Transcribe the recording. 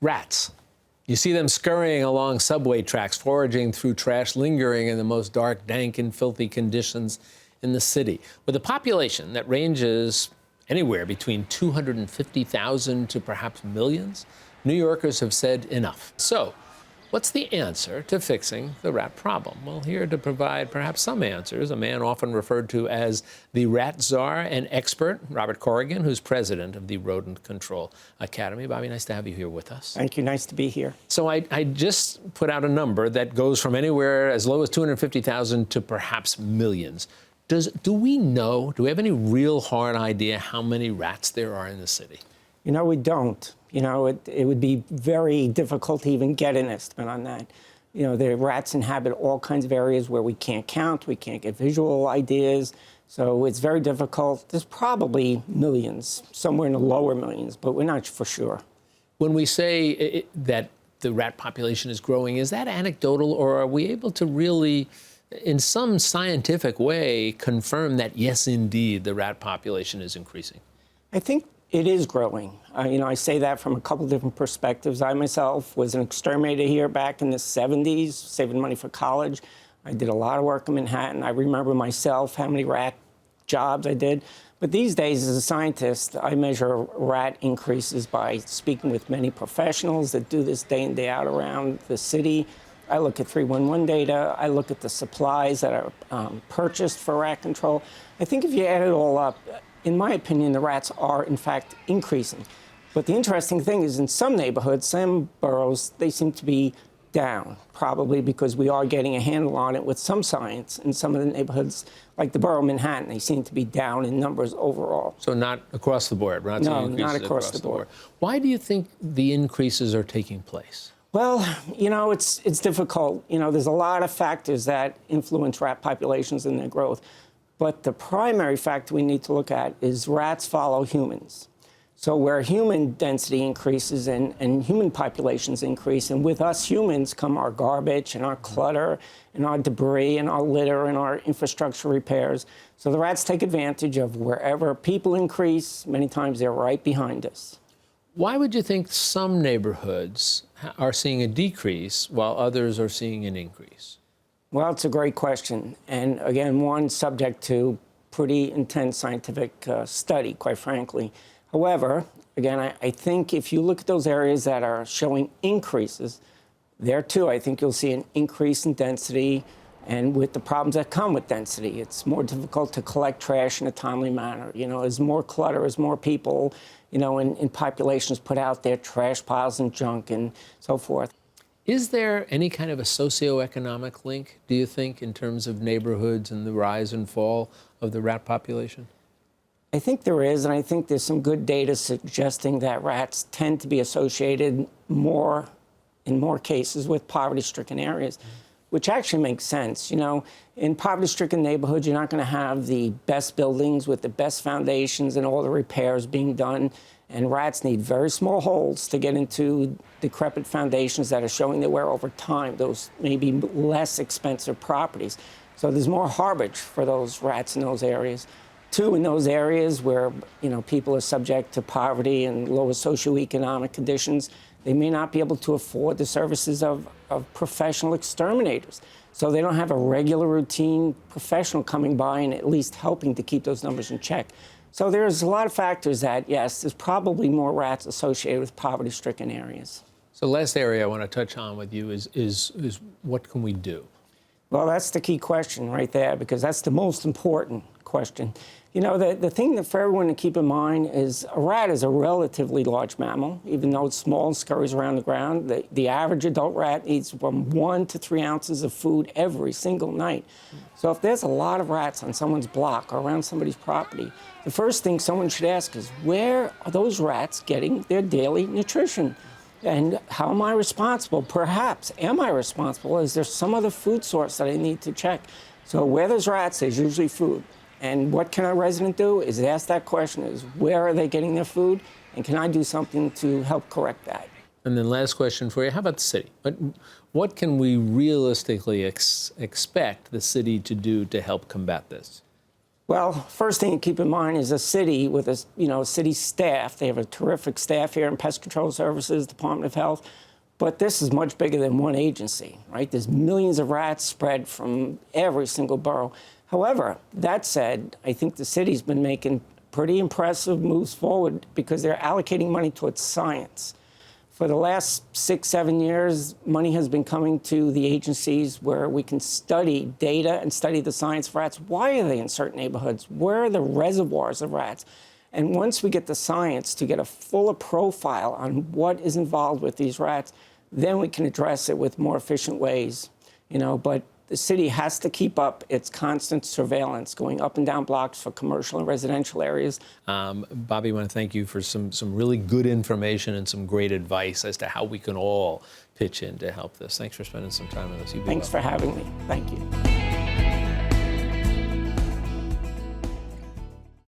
Rats. You see them scurrying along subway tracks, foraging through trash, lingering in the most dark, dank, and filthy conditions in the city. With a population that ranges anywhere between 250,000 to perhaps millions, New Yorkers have said enough. So, what's the answer to fixing the rat problem? Well, here to provide perhaps some answers, a man often referred to as the rat czar and expert, Robert Corrigan, who's president of the Rodent Control Academy. Bobby, nice to have you here with us. Thank you. Nice to be here. So I just put out a number that goes from anywhere as low as 250,000 to perhaps millions. Do we know, do we have any real hard idea how many rats there are in the city? You know, we don't. You know, it would be very difficult to even get an estimate on that. You know, the rats inhabit all kinds of areas where we can't count, we can't get visual ideas, so it's very difficult. There's probably millions, somewhere in the lower millions, but we're not for sure. When we say that the rat population is growing, is that anecdotal, or are we able to really, in some scientific way, confirm that, yes, indeed, the rat population is increasing? I think it is growing. You know, I say that from a couple different perspectives. I myself was an exterminator here back in the 70s, saving money for college. I did a lot of work in Manhattan. I remember myself how many rat jobs I did. But these days, as a scientist, I measure rat increases by speaking with many professionals that do this day in, day out around the city. I look at 311 data. I look at the supplies that are purchased for rat control. I think if you add it all up, in my opinion, the rats are, in fact, increasing. But the interesting thing is in some neighborhoods, some boroughs, they seem to be down, probably because we are getting a handle on it with some science. In some of the neighborhoods, like the borough of Manhattan, they seem to be down in numbers overall. So not across the board, right? No, not across the board. Why do you think the increases are taking place? Well, you know, it's difficult. You know, there's a lot of factors that influence rat populations and their growth. But the primary factor we need to look at is rats follow humans. So where human density increases and human populations increase, and with us humans come our garbage and our clutter and our debris and our litter and our infrastructure repairs. So the rats take advantage of wherever people increase. Many times they're right behind us. Why would you think some neighborhoods are seeing a decrease while others are seeing an increase? Well, it's a great question. And again, one subject to pretty intense scientific study, quite frankly. However, again, I think if you look at those areas that are showing increases, there too, I think you'll see an increase in density. And with the problems that come with density, it's more difficult to collect trash in a timely manner. You know, as more clutter, as more people, you know, in populations put out their trash piles and junk and so forth. Is there any kind of a socioeconomic link, do you think, in terms of neighborhoods and the rise and fall of the rat population? I think there is, and I think there's some good data suggesting that rats tend to be associated in more cases with poverty-stricken areas, which actually makes sense. You know, in poverty-stricken neighborhoods, you're not going to have the best buildings with the best foundations and all the repairs being done. And rats need very small holes to get into decrepit foundations that are showing their wear over time, those maybe less expensive properties. So there's more harbage for those rats in those areas. Two, in those areas where, you know, people are subject to poverty and lower socioeconomic conditions, they may not be able to afford the services of professional exterminators. So they don't have a regular routine professional coming by and at least helping to keep those numbers in check. So there's a lot of factors that, yes, there's probably more rats associated with poverty-stricken areas. So the last area I want to touch on with you is what can we do? Well, that's the key question right there, because that's the most important question. You know, the thing that for everyone to keep in mind is a rat is a relatively large mammal, even though it's small and scurries around the ground. The average adult rat eats from 1 to 3 ounces of food every single night. So if there's a lot of rats on someone's block or around somebody's property, the first thing someone should ask is, where are those rats getting their daily nutrition? And how am I responsible? Perhaps, am I responsible? Is there some other food source that I need to check? So where there's rats, there's usually food. And what can a resident do is ask that question, is where are they getting their food? And can I do something to help correct that? And then last question for you, how about the city? What can we realistically expect the city to do to help combat this? Well, first thing to keep in mind is a city with a city staff. They have a terrific staff here in Pest Control Services, Department of Health, but this is much bigger than one agency, right? There's millions of rats spread from every single borough. However, that said, I think the city's been making pretty impressive moves forward because they're allocating money towards science. For the last 6, 7 years, money has been coming to the agencies where we can study data and study the science of rats. Why are they in certain neighborhoods? Where are the reservoirs of rats? And once we get the science to get a fuller profile on what is involved with these rats, then we can address it with more efficient ways, but the city has to keep up its constant surveillance, going up and down blocks for commercial and residential areas. Bobby, I want to thank you for some really good information and some great advice as to how we can all pitch in to help this. Thanks for spending some time with us. Thanks for having me. Thank you.